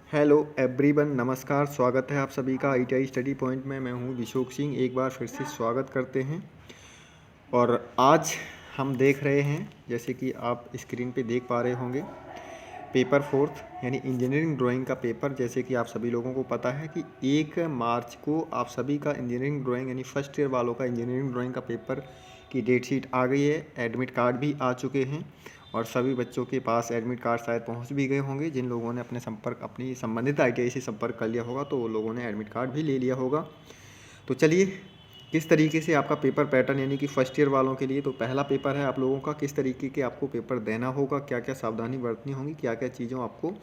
Hello everyone, नमस्कार। स्वागत है आप सभी का ITI स्टडी पॉइंट में। मैं हूं विशोक सिंह। एक बार फिर से स्वागत करते हैं। और आज हम देख रहे हैं, जैसे कि आप स्क्रीन पे देख पा रहे होंगे, पेपर फोर्थ यानी इंजीनियरिंग ड्राइंग का पेपर। जैसे कि आप सभी लोगों को पता है कि 1 मार्च को आप सभी का इंजीनियरिंग ड्राइंग यानी फर्स्ट ईयर वालों का इंजीनियरिंग ड्राइंग का पेपर की डेट शीट आ गई है। एडमिट कार्ड भी आ चुके हैं और सभी बच्चों के पास एडमिट कार्ड शायद पहुंच भी गए होंगे। जिन लोगों ने अपनी संबंधित ITI से संपर्क कर लिया होगा तो वो लोगों ने एडमिट कार्ड भी ले लिया होगा। तो चलिए, किस तरीके से आपका पेपर पैटर्न यानी कि फर्स्ट ईयर वालों के लिए तो पहला पेपर है आप लोगों का, किस तरीके के आपको पेपर देना होगा, क्या क्या सावधानी बरतनी होगी, क्या क्या चीज़ों आपको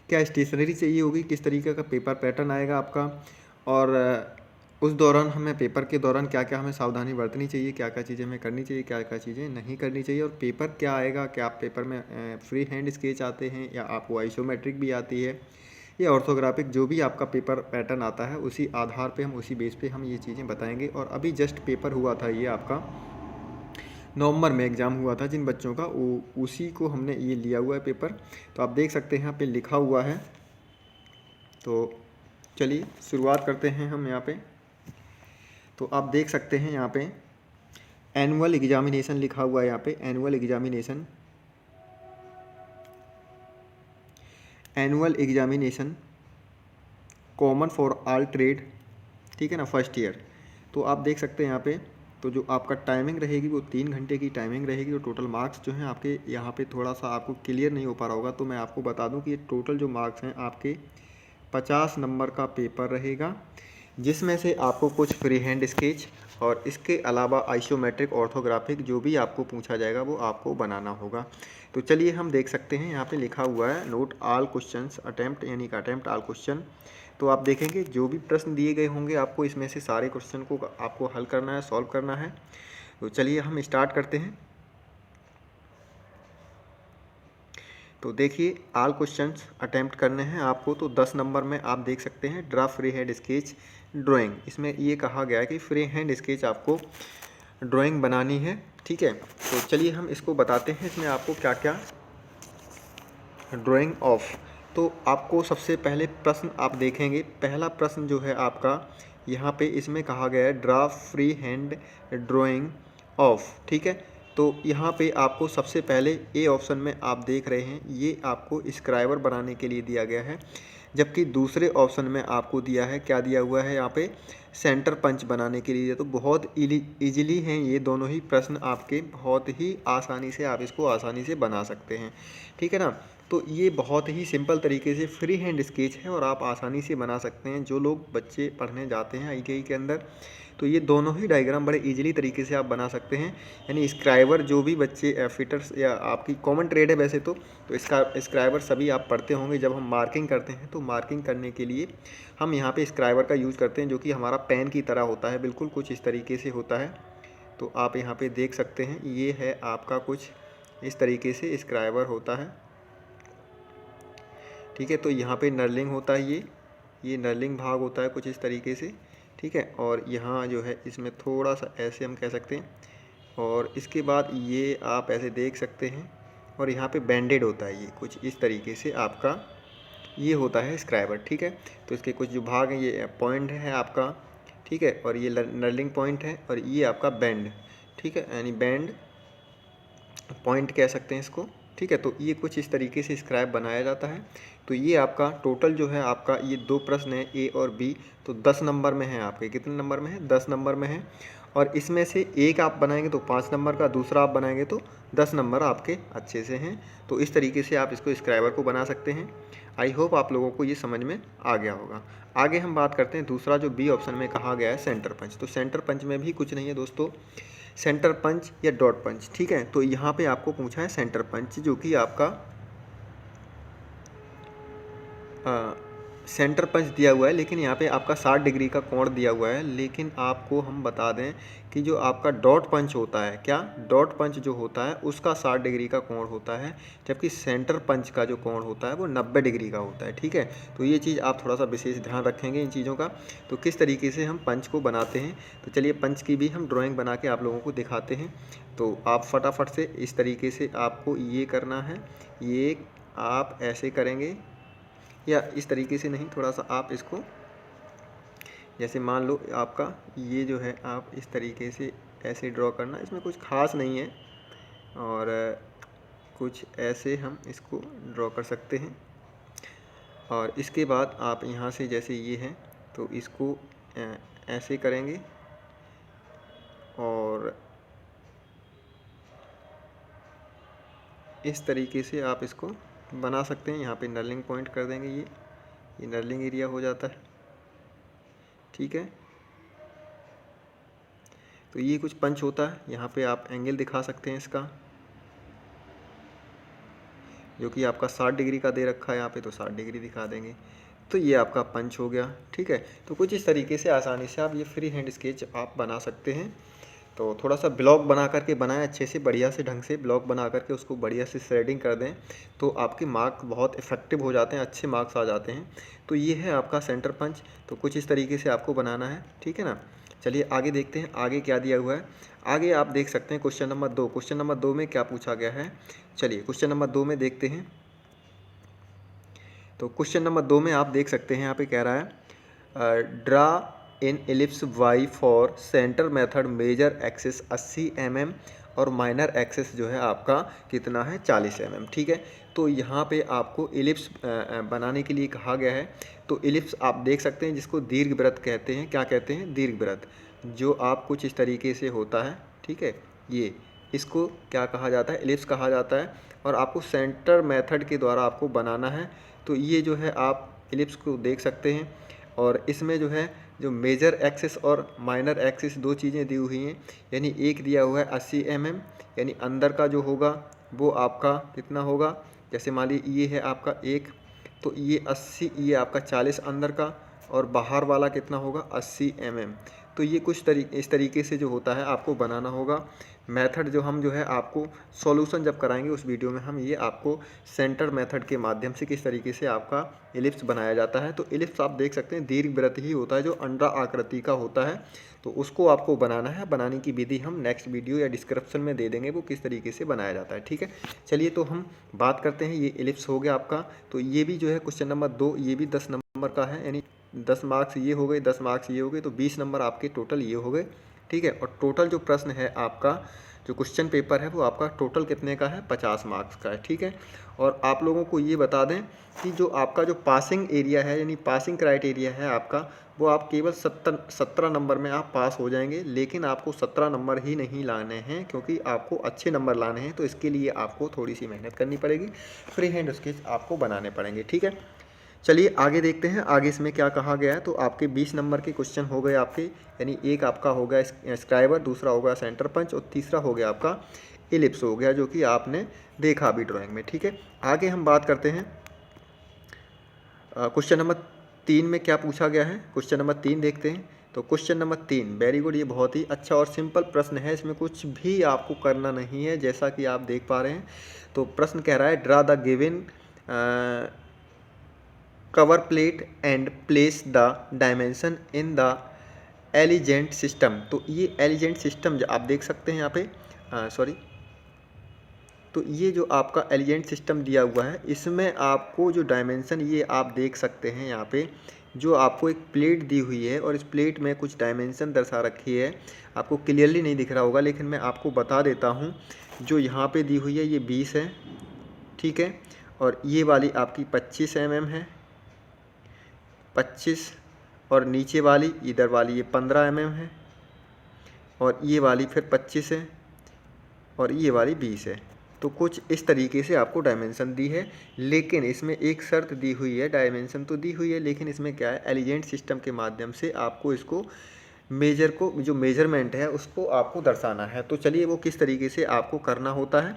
क्या स्टेशनरी चाहिए होगी, किस तरीके का पेपर पैटर्न आएगा आपका। और उस दौरान हमें पेपर के दौरान क्या क्या हमें सावधानी बरतनी चाहिए, क्या क्या चीज़ें हमें करनी चाहिए, क्या क्या चीज़ें नहीं करनी चाहिए। और पेपर क्या आएगा, क्या आप पेपर में फ्री हैंड स्केच आते हैं या आपको आइसोमेट्रिक भी आती है या ऑर्थोग्राफिक, जो भी आपका पेपर पैटर्न आता है उसी आधार पे हम उसी बेस पे हम ये चीज़ें बताएंगे। और अभी जस्ट पेपर हुआ था, ये आपका नवंबर में एग्ज़ाम हुआ था जिन बच्चों का, वो उसी को हमने ये लिया हुआ है पेपर। तो आप देख सकते हैं यहाँ पे लिखा हुआ है। तो चलिए शुरुआत करते हैं हम यहाँ पे। तो आप देख सकते हैं यहाँ पे एनुअल एग्जामिनेशन लिखा हुआ है। यहाँ पे annual examination common for all trade, ठीक है ना, फर्स्ट ईयर। तो आप देख सकते हैं यहाँ पे, तो जो आपका टाइमिंग रहेगी वो 3 घंटे की टाइमिंग रहेगी। और टोटल मार्क्स जो हैं आपके यहाँ पे थोड़ा सा आपको क्लियर नहीं हो पा रहा होगा, तो मैं आपको बता दूं कि ये टोटल जो मार्क्स हैं आपके 50 नंबर का पेपर रहेगा, जिसमें से आपको कुछ फ्री हैंड स्केच और इसके अलावा आइसोमेट्रिक ऑर्थोग्राफिक जो भी आपको पूछा जाएगा वो आपको बनाना होगा। तो चलिए हम देख सकते हैं यहाँ पे लिखा हुआ है नोट ऑल क्वेश्चंस अटेम्प्ट, यानी कि अटेम्प्ट ऑल क्वेश्चन। तो आप देखेंगे जो भी प्रश्न दिए गए होंगे आपको इसमें से सारे क्वेश्चन को आपको हल करना है, सॉल्व करना है। तो चलिए हम स्टार्ट करते हैं। तो देखिए, ऑल क्वेश्चंस अटेम्प्ट करने हैं आपको। तो 10 नंबर में आप देख सकते हैं draw free hand sketch drawing. इसमें ये कहा गया है कि फ्री हैंड स्केच आपको ड्राइंग बनानी है, ठीक है। तो चलिए हम इसको बताते हैं इसमें आपको क्या क्या ड्राइंग ऑफ। तो आपको सबसे पहले प्रश्न आप देखेंगे, पहला प्रश्न जो है आपका यहाँ पे इसमें कहा गया है draw free hand drawing of, ठीक है। तो यहाँ पे आपको सबसे पहले ए ऑप्शन में आप देख रहे हैं ये आपको स्क्राइबर बनाने के लिए दिया गया है, जबकि दूसरे ऑप्शन में आपको दिया है, क्या दिया हुआ है यहाँ पे, सेंटर पंच बनाने के लिए। तो बहुत ईजिली हैं ये दोनों ही प्रश्न आपके, बहुत ही आसानी से आप इसको आसानी से बना सकते हैं, ठीक है ना। तो ये बहुत ही सिंपल तरीके से फ्री हैंड स्केच है और आप आसानी से बना सकते हैं। जो लोग बच्चे पढ़ने जाते हैं ITI के अंदर, तो ये दोनों ही डायग्राम बड़े इजीली तरीके से आप बना सकते हैं। यानी स्क्राइबर जो भी बच्चे फिटर्स या आपकी कॉमन ट्रेड है वैसे तो इसका स्क्राइबर सभी आप पढ़ते होंगे। जब हम मार्किंग करते हैं तो मार्किंग करने के लिए हम यहाँ पे स्क्राइबर का यूज़ करते हैं, जो कि हमारा पेन की तरह होता है, बिल्कुल कुछ इस तरीके से होता है। तो आप यहाँ पे देख सकते हैं ये है आपका कुछ इस तरीके से स्क्राइबर होता है, ठीक है। तो यहाँ पे नर्लिंग होता है, ये नर्लिंग भाग होता है कुछ इस तरीके से, ठीक है। और यहाँ जो है इसमें थोड़ा सा ऐसे हम कह सकते हैं, और इसके बाद ये आप ऐसे देख सकते हैं, और यहाँ पे बैंडेड होता है ये कुछ इस तरीके से आपका ये होता है स्क्राइबर, ठीक है। तो इसके कुछ जो भाग हैं, ये पॉइंट है आपका, ठीक है, और ये नर्लिंग पॉइंट है, और ये आपका बैंड, ठीक है, यानी बैंड पॉइंट कह सकते हैं इसको, ठीक है। तो ये कुछ इस तरीके से स्क्राइब बनाया जाता है। तो ये आपका टोटल जो है आपका ये 2 प्रश्न है A और B, तो 10 नंबर में है आपके। कितने नंबर में है? 10 नंबर में है। और इसमें से एक आप बनाएंगे तो 5 नंबर का, दूसरा आप बनाएंगे तो 10 नंबर आपके अच्छे से हैं। तो इस तरीके से आप इसको स्क्राइबर को बना सकते हैं। आई होप आप लोगों को ये समझ में आ गया होगा। आगे हम बात करते हैं दूसरा जो B ऑप्शन में कहा गया है सेंटर पंच। तो सेंटर पंच में भी कुछ नहीं है दोस्तों, सेंटर पंच या डॉट पंच, ठीक है। तो यहाँ पे आपको पूछा है सेंटर पंच, जो कि आपका सेंटर पंच दिया हुआ है, लेकिन यहाँ पे आपका 60 डिग्री का कोण दिया हुआ है। लेकिन आपको हम बता दें कि जो आपका डॉट पंच होता है, क्या डॉट पंच जो होता है उसका 60 डिग्री का कोण होता है, जबकि सेंटर पंच का जो कोण होता है वो 90 डिग्री का होता है, ठीक है। तो ये चीज़ आप थोड़ा सा विशेष ध्यान रखेंगे इन चीज़ों का। तो किस तरीके से हम पंच को बनाते हैं, तो चलिए पंच की भी हम ड्राइंग बना के आप लोगों को दिखाते हैं। तो आप फटाफट से इस तरीके से आपको ये करना है, ये आप ऐसे करेंगे, या इस तरीके से नहीं, थोड़ा सा आप इसको जैसे मान लो आपका ये जो है आप इस तरीके से ऐसे ड्रॉ करना, इसमें कुछ खास नहीं है और कुछ ऐसे हम इसको ड्रॉ कर सकते हैं। और इसके बाद आप यहाँ से जैसे ये है तो इसको ऐसे करेंगे और इस तरीके से आप इसको बना सकते हैं। यहाँ पे नर्लिंग पॉइंट कर देंगे, ये नर्लिंग एरिया हो जाता है, ठीक है। तो ये कुछ पंच होता है। यहाँ पे आप एंगल दिखा सकते हैं इसका, जो कि आपका 60 डिग्री का दे रखा है यहाँ पे, तो 60 डिग्री दिखा देंगे। तो ये आपका पंच हो गया, ठीक है। तो कुछ इस तरीके से आसानी से आप ये फ्री हैंड स्केच आप बना सकते हैं। तो थोड़ा सा ब्लॉक बना करके बनाएं, अच्छे से बढ़िया से ढंग से ब्लॉक बना करके उसको बढ़िया से शेडिंग कर दें, तो आपके मार्क बहुत इफेक्टिव हो जाते हैं, अच्छे मार्क्स आ जाते हैं। तो ये है आपका सेंटर पंच। तो कुछ इस तरीके से आपको बनाना है, ठीक है ना। चलिए आगे देखते हैं, आगे क्या दिया हुआ है। आगे आप देख सकते हैं क्वेश्चन नंबर 2। क्वेश्चन नंबर 2 में क्या पूछा गया है, चलिए क्वेश्चन नंबर 2 में देखते हैं। तो क्वेश्चन नंबर 2 में आप देख सकते हैं, यहाँ पे कह रहा है draw an ellipse by four centre method major axis 80 mm और माइनर एक्सिस जो है आपका कितना है 40 mm, ठीक है। तो यहाँ पे आपको एलिप्स बनाने के लिए कहा गया है। तो एलिप्स आप देख सकते हैं जिसको दीर्घवृत्त कहते हैं। क्या कहते हैं? दीर्घवृत्त, जो आप कुछ इस तरीके से होता है, ठीक है। ये इसको क्या कहा जाता है? एलिप्स कहा जाता है। और आपको सेंटर मेथड के द्वारा आपको बनाना है। तो ये जो है आप एलिप्स को देख सकते हैं और इसमें जो है जो मेजर एक्सिस और माइनर एक्सिस दो चीज़ें दी हुई हैं। यानी एक दिया हुआ है 80 mm, यानी अंदर का जो होगा वो आपका कितना होगा, जैसे मान लीजिए ये है आपका 1, तो ये 80, ये आपका 40 अंदर का, और बाहर वाला कितना होगा 80 mm। तो ये कुछ इस तरीके से जो होता है आपको बनाना होगा। मेथड जो है आपको सॉल्यूशन जब कराएंगे उस वीडियो में हम ये आपको सेंटर मेथड के माध्यम से किस तरीके से आपका एलिप्स बनाया जाता है। तो एलिप्स आप देख सकते हैं दीर्घवृत्त ही होता है जो अंडा आकृति का होता है। तो उसको आपको बनाना है। बनाने की विधि हम नेक्स्ट वीडियो या डिस्क्रिप्शन में दे देंगे, वो किस तरीके से बनाया जाता है, ठीक है। चलिए तो हम बात करते हैं, ये एलिप्स हो गया आपका। तो ये भी जो है क्वेश्चन नंबर 2, ये भी 10 नंबर का है, यानी 10 मार्क्स ये हो गए, 10 मार्क्स ये हो गए, तो 20 नंबर आपके टोटल ये हो गए, ठीक है। और टोटल जो प्रश्न है आपका, जो क्वेश्चन पेपर है वो आपका टोटल कितने का है, 50 मार्क्स का है, ठीक है। और आप लोगों को ये बता दें कि जो आपका जो पासिंग एरिया है, यानी पासिंग क्राइटेरिया है आपका, वो आप केवल 17 नंबर में आप पास हो जाएंगे। लेकिन आपको 17 नंबर ही नहीं लाने हैं, क्योंकि आपको अच्छे नंबर लाने हैं। तो इसके लिए आपको थोड़ी सी मेहनत करनी पड़ेगी, फ्री हैंड स्केच आपको बनाने पड़ेंगे, ठीक है। चलिए आगे देखते हैं, आगे इसमें क्या कहा गया है। तो आपके 20 नंबर के क्वेश्चन हो गए आपके, यानी एक आपका हो गया स्क्राइबर, दूसरा हो गया सेंटर पंच, और तीसरा हो गया आपका एलिप्स हो गया, जो कि आपने देखा अभी ड्राइंग में, ठीक है। आगे हम बात करते हैं क्वेश्चन नंबर 3 में क्या पूछा गया है। क्वेश्चन नंबर 3 देखते हैं। तो क्वेश्चन नंबर 3 वेरी गुड, ये बहुत ही अच्छा और सिंपल प्रश्न है, इसमें कुछ भी आपको करना नहीं है, जैसा कि आप देख पा रहे हैं। तो प्रश्न कह रहा है draw the given cover plate and place the dimension in the एलिजेंट system. तो ये एलिजेंट सिस्टम जो आप देख सकते हैं यहाँ पे, तो ये जो आपका एलिजेंट सिस्टम दिया हुआ है, इसमें आपको जो डायमेंशन ये आप देख सकते हैं यहाँ पे, जो आपको एक प्लेट दी हुई है और इस प्लेट में कुछ डायमेंशन दर्शा रखी है। आपको क्लियरली नहीं दिख रहा होगा, लेकिन मैं आपको बता देता हूँ। जो यहाँ पे दी हुई है ये 20 है, ठीक है। और ये वाली आपकी 25 mm है, 25, और नीचे वाली इधर वाली ये 15 mm है, और ये वाली फिर 25 है, और ये वाली 20 है। तो कुछ इस तरीके से आपको डायमेंशन दी है, लेकिन इसमें एक शर्त दी हुई है। डायमेंशन तो दी हुई है, लेकिन इसमें क्या है, एलिजेंट सिस्टम के माध्यम से आपको इसको मेजर को, जो मेजरमेंट है उसको आपको दर्शाना है। तो चलिए वो किस तरीके से आपको करना होता है,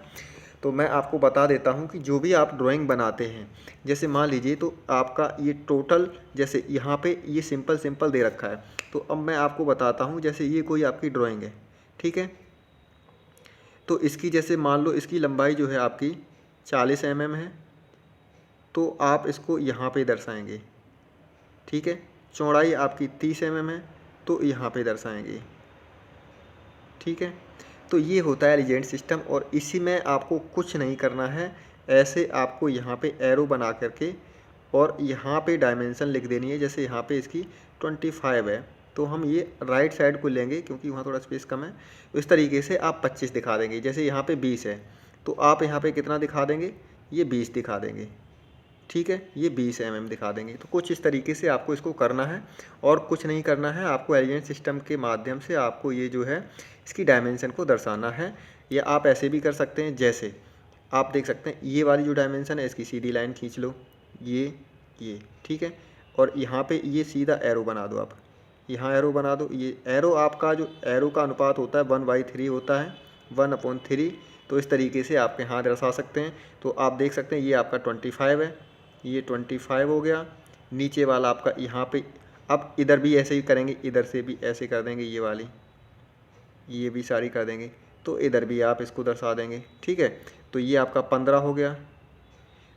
तो मैं आपको बता देता हूं कि जो भी आप ड्राइंग बनाते हैं, जैसे मान लीजिए तो आपका ये टोटल, जैसे यहाँ पे ये सिंपल दे रखा है। तो अब मैं आपको बताता हूं, जैसे ये कोई आपकी ड्राइंग है, ठीक है। तो इसकी जैसे मान लो इसकी लंबाई जो है आपकी 40 mm है, तो आप इसको यहाँ पे दर्शाएंगे, ठीक है। चौड़ाई आपकी 30 mm है, तो यहाँ पे दर्शाएंगे, ठीक है। तो ये होता है एलिजेंट सिस्टम, और इसी में आपको कुछ नहीं करना है। ऐसे आपको यहाँ पे एरो बना करके और यहाँ पे डायमेंशन लिख देनी है। जैसे यहाँ पे इसकी 25 है, तो हम ये राइट साइड को लेंगे क्योंकि वहाँ थोड़ा स्पेस कम है। इस तरीके से आप 25 दिखा देंगे। जैसे यहाँ पे 20 है तो आप यहाँ पे कितना दिखा देंगे, ये 20 दिखा देंगे, ठीक है, ये 20 mm दिखा देंगे। तो कुछ इस तरीके से आपको इसको करना है और कुछ नहीं करना है। आपको एलिमेंट सिस्टम के माध्यम से आपको ये जो है इसकी डायमेंशन को दर्शाना है। या आप ऐसे भी कर सकते हैं, जैसे आप देख सकते हैं ये वाली जो डायमेंशन है इसकी सीधी लाइन खींच लो, ये ठीक है, और यहाँ पे ये सीधा एरो बना दो। आप यहाँ एरो बना दो। ये एरो आपका जो एरो का अनुपात होता है 1/3 होता है, 1/3। तो इस तरीके से आप यहाँ दर्शा सकते हैं। तो आप देख सकते हैं ये आपका 25 है, ये 25 हो गया। नीचे वाला आपका यहाँ पे, अब इधर भी ऐसे ही करेंगे, इधर से भी ऐसे कर देंगे, ये वाली ये भी सारी कर देंगे। तो इधर भी आप इसको दर्शा देंगे, ठीक है। तो ये आपका 15 हो गया।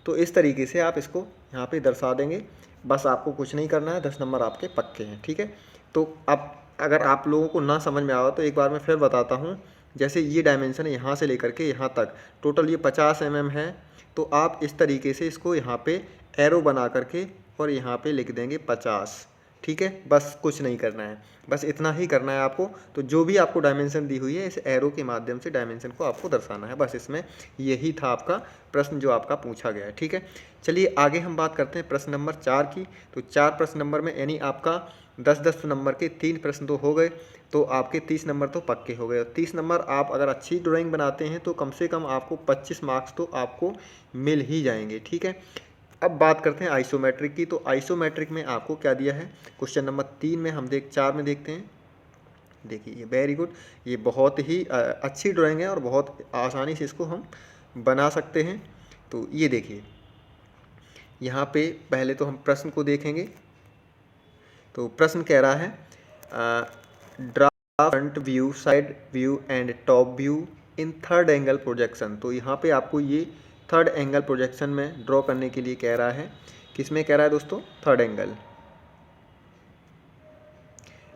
तो इस तरीके से आप इसको यहाँ पे दर्शा देंगे। बस आपको कुछ नहीं करना है, 10 नंबर आपके पक्के हैं, ठीक है। तो अब अगर आप लोगों को ना समझ में आवा तो एक बार मैं फिर बताता हूँ। जैसे ये डायमेंशन है यहाँ से लेकर के यहाँ तक, टोटल ये 50 mm है। तो आप इस तरीके से इसको यहाँ पे एरो बना करके और यहाँ पे लिख देंगे 50, ठीक है। बस कुछ नहीं करना है, बस इतना ही करना है आपको। तो जो भी आपको डायमेंशन दी हुई है इस एरो के माध्यम से डायमेंशन को आपको दर्शाना है। बस इसमें यही था आपका प्रश्न जो आपका पूछा गया है, ठीक है। चलिए आगे हम बात करते हैं प्रश्न नंबर 4 की। तो 4 प्रश्न नंबर में यानी आपका 10-10 नंबर के 3 प्रश्न तो हो गए, तो आपके 30 नंबर तो पक्के हो गए। 30 नंबर आप अगर अच्छी ड्राइंग बनाते हैं तो कम से कम आपको 25 मार्क्स तो आपको मिल ही जाएंगे, ठीक है। अब बात करते हैं आइसोमेट्रिक की। तो आइसोमेट्रिक में आपको क्या दिया है, क्वेश्चन नंबर 3 में हम 4 में देखते हैं। देखिए ये वेरी गुड, ये बहुत ही अच्छी ड्राइंग है और बहुत आसानी से इसको हम बना सकते हैं। तो ये देखिए यहाँ पे पहले तो हम प्रश्न को देखेंगे। तो प्रश्न कह रहा है draw front view, side view and top view in third angle projection. तो यहाँ पे आपको ये थर्ड एंगल प्रोजेक्शन में ड्रॉ करने के लिए कह रहा है। किस में कह रहा है दोस्तों, थर्ड एंगल।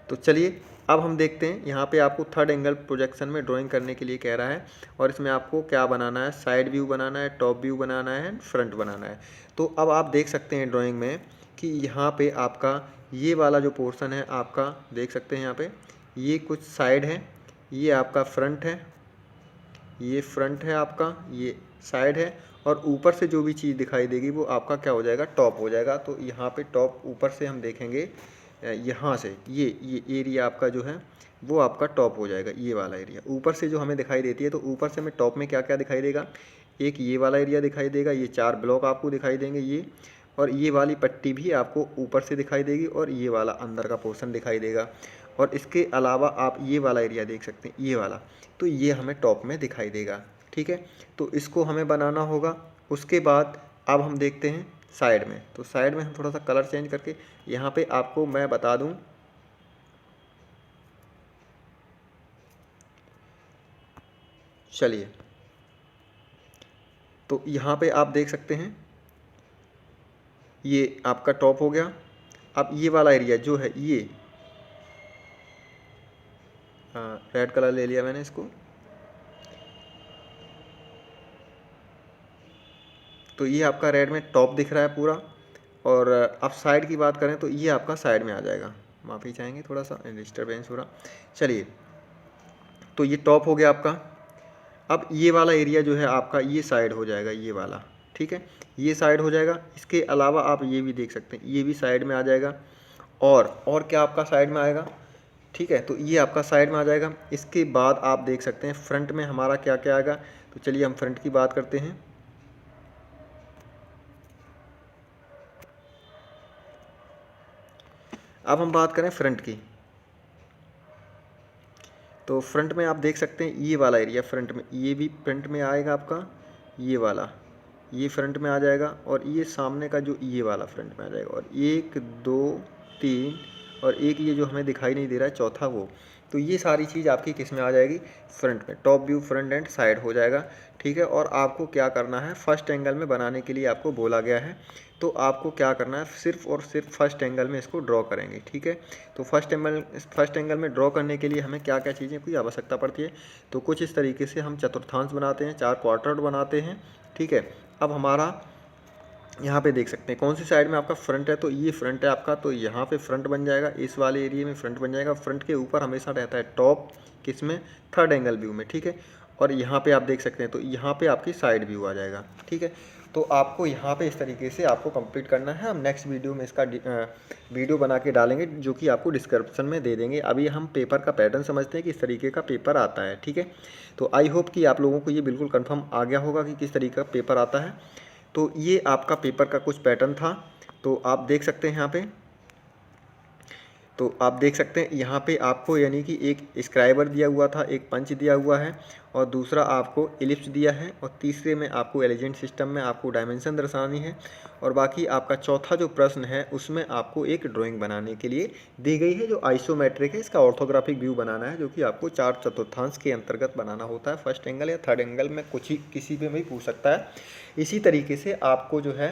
तो चलिए अब हम देखते हैं यहाँ पे आपको थर्ड एंगल प्रोजेक्शन में ड्राइंग करने के लिए कह रहा है और इसमें आपको क्या बनाना है, साइड व्यू बनाना है, टॉप व्यू बनाना है, फ्रंट बनाना है। तो अब आप देख सकते हैं ड्राइंग में कि यहाँ पे आपका ये वाला जो पोर्शन है आपका देख सकते हैं, यहाँ पे ये कुछ साइड है, ये आपका फ्रंट है, ये फ्रंट है आपका, ये साइड है, और ऊपर से जो भी चीज़ दिखाई देगी वो आपका क्या हो जाएगा, टॉप हो जाएगा। तो यहाँ पे टॉप ऊपर से हम देखेंगे, यहाँ से ये एरिया आपका जो है वो आपका टॉप हो जाएगा। ये वाला एरिया ऊपर से जो हमें दिखाई देती है, तो ऊपर से हमें टॉप में क्या क्या दिखाई देगा, एक ये वाला एरिया दिखाई देगा, ये 4 ब्लॉक आपको दिखाई देंगे ये, और ये वाली पट्टी भी आपको ऊपर से दिखाई देगी, और ये वाला अंदर का पोर्शन दिखाई देगा। और इसके अलावा आप ये वाला एरिया देख सकते हैं, ये वाला, तो ये हमें टॉप में दिखाई देगा, ठीक है। तो इसको हमें बनाना होगा। उसके बाद अब हम देखते हैं साइड में। तो साइड में हम थोड़ा सा कलर चेंज करके यहाँ पे आपको मैं बता दूं, चलिए तो यहाँ पे आप देख सकते हैं ये आपका टॉप हो गया। अब ये वाला एरिया जो है ये रेड कलर ले लिया मैंने इसको। तो ये आपका रेड में टॉप दिख रहा है पूरा। और अब साइड की बात करें तो ये आपका साइड में आ जाएगा, माफ़ी चाहेंगे थोड़ा सा डिस्टर्बेंस हो रहा। चलिए तो ये टॉप हो गया आपका। अब ये वाला एरिया जो है आपका ये साइड हो जाएगा, ये वाला, ठीक है, ये साइड हो जाएगा। इसके अलावा आप ये भी देख सकते हैं, ये भी साइड में आ जाएगा। और क्या आपका साइड में आएगा, ठीक है, तो ये आपका साइड में आ जाएगा। इसके बाद आप देख सकते हैं फ्रंट में हमारा क्या क्या आएगा। तो चलिए हम फ्रंट की बात करते हैं। अब हम बात करें फ्रंट की। तो फ्रंट में आप देख सकते हैं ये वाला एरिया फ्रंट में, ये भी फ्रंट में आएगा आपका, ये वाला, ये फ्रंट में आ जाएगा। और ये सामने का जो ये वाला फ्रंट में आ जाएगा। और 1 2 3 और एक ये जो हमें दिखाई नहीं दे रहा है चौथा वो। तो ये सारी चीज़ आपकी किस में आ जाएगी, फ्रंट में। Top view, front end side हो जाएगा, ठीक है। और आपको क्या करना है, फर्स्ट एंगल में बनाने के लिए आपको बोला गया है। तो आपको क्या करना है, सिर्फ और सिर्फ फर्स्ट एंगल में इसको ड्रॉ करेंगे, ठीक है। तो फर्स्ट एंगल में ड्रॉ करने के लिए हमें क्या क्या चीज़ें की आवश्यकता पड़ती है। तो कुछ इस तरीके से हम चतुर्थांश बनाते हैं, 4 क्वाड्रेंट बनाते हैं, ठीक है। अब हमारा यहाँ पे देख सकते हैं कौन सी साइड में आपका फ्रंट है, तो ये फ्रंट है आपका, तो यहाँ पे फ्रंट बन जाएगा, इस वाले एरिया में फ्रंट बन जाएगा। फ्रंट के ऊपर हमेशा रहता है टॉप, किसमें, थर्ड एंगल व्यू में, ठीक है। और यहाँ पे आप देख सकते हैं तो यहाँ पे आपकी साइड व्यू आ जाएगा, ठीक है। तो आपको यहाँ पे इस तरीके से आपको कंप्लीट करना है। हम नेक्स्ट वीडियो में इसका वीडियो बना के डालेंगे, जो कि आपको डिस्क्रिप्शन में दे देंगे। अभी हम पेपर का पैटर्न समझते हैं कि इस तरीके का पेपर आता है, ठीक है। तो आई होप कि आप लोगों को ये बिल्कुल कन्फर्म आ गया होगा कि किस तरीके का पेपर आता है। तो ये आपका पेपर का कुछ पैटर्न था, तो आप देख सकते हैं यहाँ पे, तो आप देख सकते हैं यहाँ पे आपको यानी कि एक स्क्राइबर दिया हुआ था, एक पंच दिया हुआ है, और दूसरा आपको एलिप्स दिया है, और तीसरे में आपको एलिजेंट सिस्टम में आपको डायमेंशन दर्शानी है, और बाकी आपका चौथा जो प्रश्न है उसमें आपको एक ड्राइंग बनाने के लिए दी गई है जो आइसोमेट्रिक है। इसका ऑर्थोग्राफिक व्यू बनाना है, जो कि आपको 4/4 के अंतर्गत बनाना होता है। फर्स्ट एंगल या थर्ड एंगल में कुछ ही किसी पे भी पूछ सकता है। इसी तरीके से आपको जो है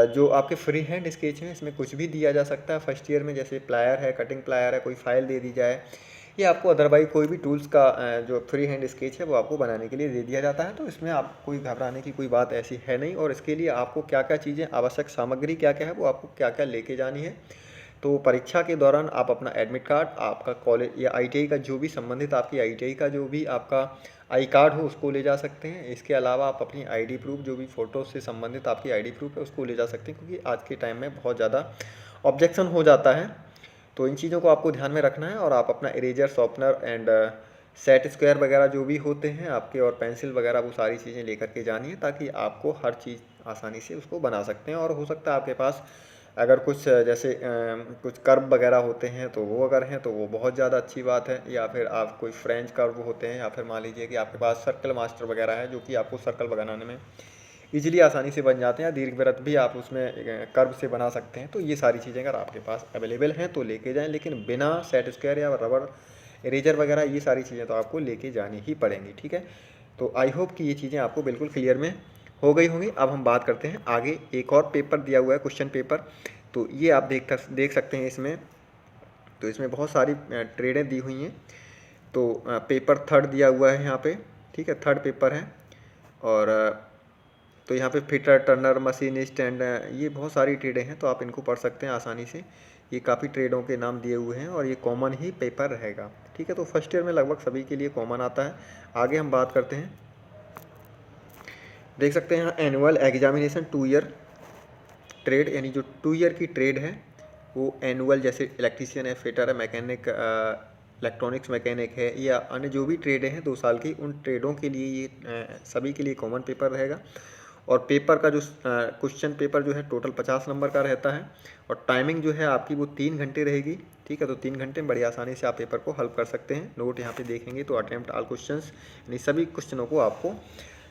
जो आपके फ्री हैंड स्केच हैं इसमें कुछ भी दिया जा सकता है फर्स्ट ईयर में, जैसे प्लायर है, कटिंग प्लायर है, कोई फाइल दे दी जाए, या आपको अदरवाइज कोई भी टूल्स का जो फ्री हैंड स्केच है वो आपको बनाने के लिए दे दिया जाता है। तो इसमें आप कोई घबराने की कोई बात ऐसी है नहीं, और इसके लिए आपको क्या क्या चीज़ें, आवश्यक सामग्री क्या क्या है, वो आपको क्या क्या लेके जानी है। तो परीक्षा के दौरान आप अपना एडमिट कार्ड, आपका कॉलेज या ITI का जो भी संबंधित आपकी ITI का जो भी आपका आई कार्ड हो उसको ले जा सकते हैं। इसके अलावा आप अपनी ID प्रूफ, जो भी फ़ोटो से संबंधित आपकी ID प्रूफ है उसको ले जा सकते हैं, क्योंकि आज के टाइम में बहुत ज़्यादा ऑब्जेक्शन हो जाता है। तो इन चीज़ों को आपको ध्यान में रखना है, और आप अपना eraser, sharpener and set square वगैरह जो भी होते हैं आपके, और पेंसिल वगैरह, वो सारी चीज़ें लेकर के जानी है, ताकि आपको हर चीज़ आसानी से उसको बना सकते हैं। और हो सकता है आपके पास अगर कुछ जैसे कुछ कर्व वगैरह होते हैं तो वो अगर हैं तो वो बहुत ज़्यादा अच्छी बात है, या फिर आप कोई फ्रेंच कर्व होते हैं, या फिर मान लीजिए कि आपके पास सर्कल मास्टर वगैरह है जो कि आपको सर्कल बनाने में इजीली आसानी से बन जाते हैं, या दीर्घवृत्त भी आप उसमें कर्व से बना सकते हैं। तो ये सारी चीज़ें अगर आपके पास अवेलेबल हैं तो लेके जाएं, लेकिन बिना सेट स्क्वायर या रबर इरेजर वगैरह ये सारी चीज़ें तो आपको लेके जानी ही पड़ेंगी, ठीक है। तो आई होप कि ये चीज़ें आपको बिल्कुल क्लियर में हो गई होंगी। अब हम बात करते हैं आगे, एक और पेपर दिया हुआ है, क्वेश्चन पेपर। तो ये आप देख सकते हैं इसमें, तो इसमें बहुत सारी ट्रेडें दी हुई हैं। तो पेपर थर्ड दिया हुआ है यहाँ पे, ठीक है, थर्ड पेपर है। और तो यहाँ पे फिटर, टर्नर, मशीनिस्ट एंड ये बहुत सारी ट्रेडें हैं, तो आप इनको पढ़ सकते हैं आसानी से। ये काफ़ी ट्रेडों के नाम दिए हुए हैं, और ये कॉमन ही पेपर रहेगा, ठीक है। तो फर्स्ट ईयर में लगभग सभी के लिए कॉमन आता है। आगे हम बात करते हैं, देख सकते हैं यहाँ एनुअल एग्जामिनेशन 2 ईयर ट्रेड, यानी जो 2 ईयर की ट्रेड है वो एनुअल, जैसे इलेक्ट्रीशियन है, फिटर है, मैकेनिक, इलेक्ट्रॉनिक्स मैकेनिक है, या अन्य जो भी ट्रेडें हैं 2 साल की, उन ट्रेडों के लिए ये सभी के लिए कॉमन पेपर रहेगा। और पेपर का जो क्वेश्चन पेपर जो है टोटल 50 नंबर का रहता है, और टाइमिंग जो है आपकी वो 3 घंटे रहेगी, ठीक है। तो 3 घंटे में बड़ी आसानी से आप पेपर को हल कर सकते हैं। नोट यहाँ पे देखेंगे तो अटेम्प्ट ऑल क्वेश्चंस, यानी सभी क्वेश्चनों को आपको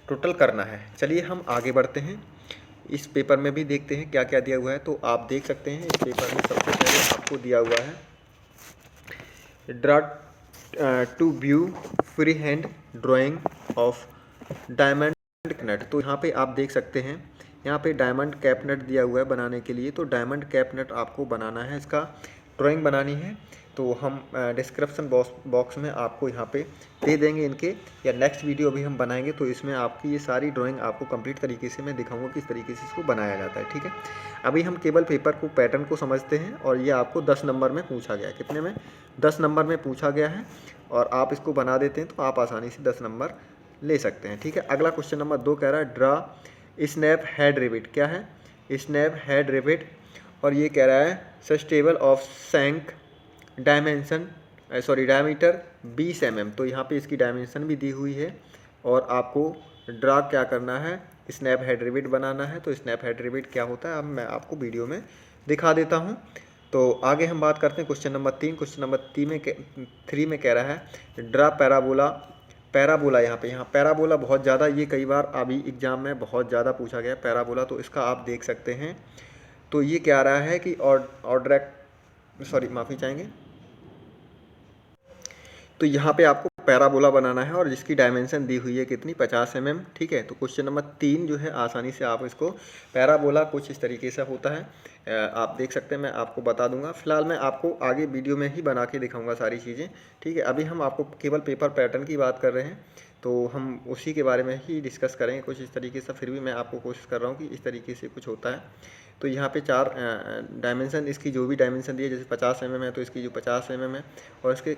टोटल करना है। चलिए हम आगे बढ़ते हैं, इस पेपर में भी देखते हैं क्या क्या दिया हुआ है। तो आप देख सकते हैं इस पेपर में सबसे पहले आपको दिया हुआ है draw two view free hand drawing of diamond cap. तो यहाँ पे आप देख सकते हैं, यहाँ पे डायमंड कैप नट दिया हुआ है बनाने के लिए। तो डायमंड कैप नट आपको बनाना है, इसका ड्राइंग बनानी है। तो हम डिस्क्रिप्शन बॉक्स में आपको यहाँ पे दे देंगे इनके, या नेक्स्ट वीडियो भी हम बनाएंगे तो इसमें आपकी ये सारी ड्राइंग आपको कंप्लीट तरीके से मैं दिखाऊंगा किस तरीके से इसको बनाया जाता है, ठीक है। अभी हम केवल पेपर को, पैटर्न को समझते हैं, और ये आपको 10 नंबर में पूछा गया है। कितने में? 10 नंबर में पूछा गया है, और आप इसको बना देते हैं तो आप आसानी से 10 नंबर ले सकते हैं, ठीक है। अगला क्वेश्चन नंबर 2 कह रहा है ड्रा स्नैप हेड रिविट। क्या है स्नैप हेड रिविट? और ये कह रहा है सस्टेबल ऑफ सैंक डायमेंशन डायमीटर 20 mm। तो यहाँ पे इसकी डायमेंशन भी दी हुई है, और आपको ड्रा क्या करना है, स्नैप हेड रिविट बनाना है। तो स्नैप हेड रिविट क्या होता है अब मैं आपको वीडियो में दिखा देता हूँ। तो आगे हम बात करते हैं क्वेश्चन नंबर 3। क्वेश्चन नंबर 3 में कह रहा है ड्रा पैराबोला। पैराबोला यहाँ पैराबोला बहुत ज़्यादा, ये कई बार अभी एग्जाम में बहुत ज़्यादा पूछा गया पैराबोला, तो इसका आप देख सकते हैं। तो ये क्या रहा है कि माफ़ी चाहेंगे। तो यहाँ पे आपको पैराबोला बनाना है, और जिसकी डायमेंशन दी हुई है कितनी, 50 mm, ठीक है। तो क्वेश्चन नंबर 3 जो है आसानी से आप इसको, पैराबोला कुछ इस तरीके से होता है, आप देख सकते हैं, मैं आपको बता दूंगा। फिलहाल मैं आपको आगे वीडियो में ही बना के दिखाऊंगा सारी चीज़ें, ठीक है। अभी हम आपको केवल पेपर पैटर्न की बात कर रहे हैं। तो हम उसी के बारे में ही डिस्कस करेंगे कुछ इस तरीके से। फिर भी मैं आपको कोशिश कर रहा हूँ कि इस तरीके से कुछ होता है। तो यहाँ पे 4 डायमेंशन, इसकी जो भी डायमेंशन दी है, जैसे 50 mm है तो इसकी जो 50 mm है, और इसके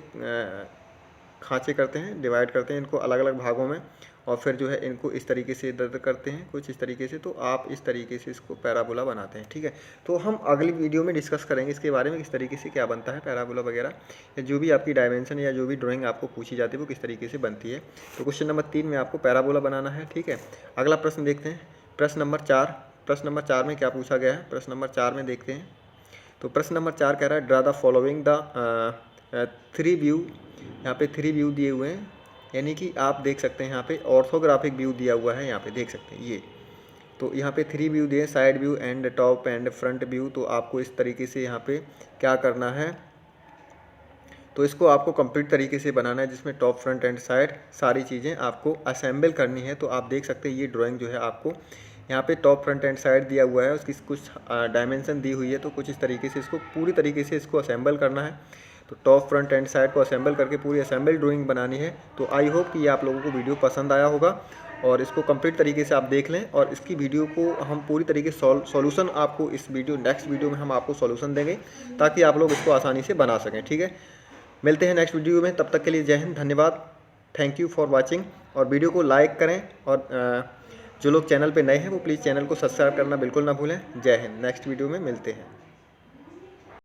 खाँचे करते हैं, डिवाइड करते हैं इनको अलग अलग भागों में, और फिर जो है इनको इस तरीके से दर्द करते हैं कुछ इस तरीके से। तो आप इस तरीके से इसको पैराबोला बनाते हैं, ठीक है। तो हम अगली वीडियो में डिस्कस करेंगे इसके बारे में, किस तरीके से क्या बनता है पैराबोला वगैरह, या जो भी आपकी डायमेंशन या जो भी ड्राइंग आपको पूछी जाती है वो किस तरीके से बनती है। तो क्वेश्चन नंबर 3 में आपको पैराबोला बनाना है, ठीक है। अगला प्रश्न देखते हैं, प्रश्न नंबर 4। प्रश्न नंबर 4 में क्या पूछा गया है, प्रश्न नंबर 4 में देखते हैं। तो प्रश्न नंबर 4 कह रहा है draw the following the 3 view. यहाँ पे 3 व्यू दिए हुए हैं, यानी कि आप देख सकते हैं यहाँ पे ऑर्थोग्राफिक व्यू दिया हुआ है, यहाँ पे देख सकते हैं ये। तो यहाँ पे 3 व्यू दिए, side view and top and front view. तो आपको इस तरीके से यहाँ पे क्या करना है, तो इसको आपको कंप्लीट तरीके से बनाना है, जिसमें टॉप फ्रंट एंड साइड सारी चीज़ें आपको असेंबल करनी है। तो आप देख सकते हैं ये ड्राइंग जो है आपको यहाँ पे टॉप फ्रंट एंड साइड दिया हुआ है, उसकी कुछ डायमेंशन दी हुई है। तो कुछ इस तरीके से इसको पूरी तरीके से इसको असेंबल करना है। तो टॉप फ्रंट एंड साइड को असेंबल करके पूरी असेंबल ड्राइंग बनानी है। तो आई होप कि ये आप लोगों को वीडियो पसंद आया होगा, और इसको कंप्लीट तरीके से आप देख लें, और इसकी वीडियो को हम पूरी तरीके से सॉल्यूशन आपको इस वीडियो नेक्स्ट वीडियो में हम आपको सॉल्यूशन देंगे, ताकि आप लोग इसको आसानी से बना सकें, ठीक है। मिलते हैं नेक्स्ट वीडियो में, तब तक के लिए जय हिंद, धन्यवाद, थैंक यू फॉर वाचिंग। और वीडियो को लाइक करें, और जो लोग चैनल पे नए हैं वो प्लीज़ चैनल को सब्सक्राइब करना बिल्कुल ना भूलें। जय हिंद, नेक्स्ट वीडियो में मिलते हैं।